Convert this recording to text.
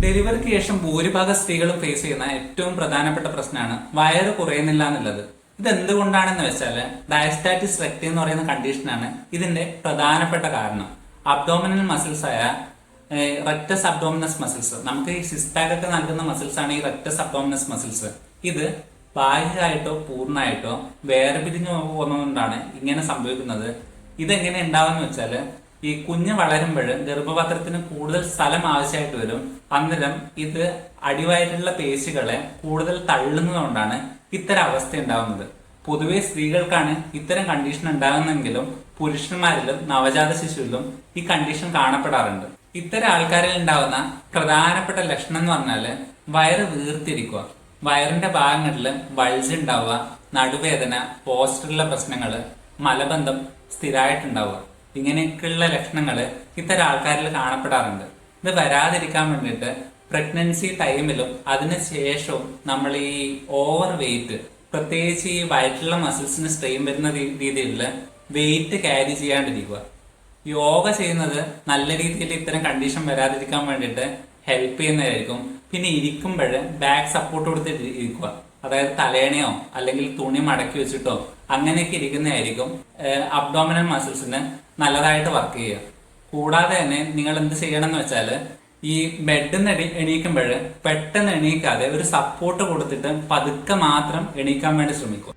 ഡെലിവറിക്ക് ശേഷം ഭൂരിഭാഗം സ്ത്രീകളും ഫേസ് ചെയ്യുന്ന ഏറ്റവും പ്രധാനപ്പെട്ട പ്രശ്നമാണ് വയറ് കുറയുന്നില്ല എന്നുള്ളത്. ഇത് എന്തുകൊണ്ടാണെന്ന് വെച്ചാൽ ഡയസ്റ്റാറ്റിസ് റെക്ടി എന്ന് പറയുന്ന കണ്ടീഷനാണ് ഇതിന്റെ പ്രധാനപ്പെട്ട കാരണം. അബ്ഡോമിനൽ മസിൽസ് ആയ റെക്ടസ് അബ്ഡോമിനസ് മസിൽസ്, നമുക്ക് ഈ സിക്സ് പാക്ക് ഒക്കെ നൽകുന്ന മസിൽസ് ആണ് ഈ റെക്ടസ് അബ്ഡോമിനസ് മസിൽസ്. ഇത് ബാഹ്യമായിട്ടോ പൂർണ്ണമായിട്ടോ വേർപിരിഞ്ഞു പോകുന്നതുകൊണ്ടാണ് ഇങ്ങനെ സംഭവിക്കുന്നത്. ഇതെങ്ങനെ ഉണ്ടാവുമെന്ന് വെച്ചാല് ഈ കുഞ്ഞ് വളരുമ്പോൾ ഗർഭപാത്രത്തിന് കൂടുതൽ സ്ഥലം ആവശ്യമായിട്ട് വരും. അന്നേരം ഇത് അടിവയറ്റിലുള്ള പേശികളെ കൂടുതൽ തള്ളുന്നതുകൊണ്ടാണ് ഇത്തരം അവസ്ഥ ഉണ്ടാവുന്നത്. പൊതുവെ സ്ത്രീകൾക്കാണ് ഇത്തരം കണ്ടീഷൻ ഉണ്ടാകുന്നെങ്കിലും പുരുഷന്മാരിലും നവജാത ശിശുവിലും ഈ കണ്ടീഷൻ കാണപ്പെടാറുണ്ട്. ഇത്തരം ആൾക്കാരിൽ ഉണ്ടാവുന്ന പ്രധാനപ്പെട്ട ലക്ഷണം എന്ന് പറഞ്ഞാല് വയറ് വീർത്തിരിക്കുക, വയറിന്റെ ഭാഗങ്ങളിൽ ബൾജ് ഉണ്ടാവുക, നടുവേദന, പോസ്റ്ററിലെ പ്രശ്നങ്ങള്, മലബന്ധം സ്ഥിരമായിട്ടുണ്ടാവുക. ഇങ്ങനെയൊക്കെയുള്ള ലക്ഷണങ്ങൾ ഇത്തരം ആൾക്കാരിൽ കാണപ്പെടാറുണ്ട്. ഇത് വരാതിരിക്കാൻ വേണ്ടിയിട്ട് പ്രഗ്നൻസി ടൈമിലും അതിനുശേഷവും നമ്മൾ ഈ ഓവർ വെയിറ്റ്, പ്രത്യേകിച്ച് ഈ വയറ്റിലുള്ള മസിൽസിന് സ്ട്രെയിൻ വരുന്ന രീതിയിൽ വെയിറ്റ് ക്യാരി ചെയ്യാണ്ടിരിക്കുക. യോഗ ചെയ്യുന്നത് നല്ല രീതിയിൽ ഇത്തരം കണ്ടീഷൻ വരാതിരിക്കാൻ വേണ്ടിയിട്ട് ഹെൽപ്പ് ചെയ്യുന്നതായിരിക്കും. പിന്നെ ഇരിക്കുമ്പോൾ ബാക്ക് സപ്പോർട്ട് കൊടുത്തിട്ട് ഇരിക്കുക, അതായത് തലേണയോ അല്ലെങ്കിൽ തുണി മടക്കി വെച്ചിട്ടോ അങ്ങനെയൊക്കെ ഇരിക്കുന്നതായിരിക്കും അബ്ഡോമിനൽ മസിൽസിന് നല്ലതായിട്ട് വർക്ക് ചെയ്യുക. കൂടാതെ തന്നെ നിങ്ങൾ എന്ത് ചെയ്യണം എന്ന് വെച്ചാൽ ഈ ബെഡിൽ നിന്ന് എണീക്കുമ്പോൾ പെട്ടെന്ന് എണീക്കാതെ ഒരു സപ്പോർട്ട് കൊടുത്തിട്ട് പതുക്കെ മാത്രം എണീക്കാൻ വേണ്ടി ശ്രമിക്കുക.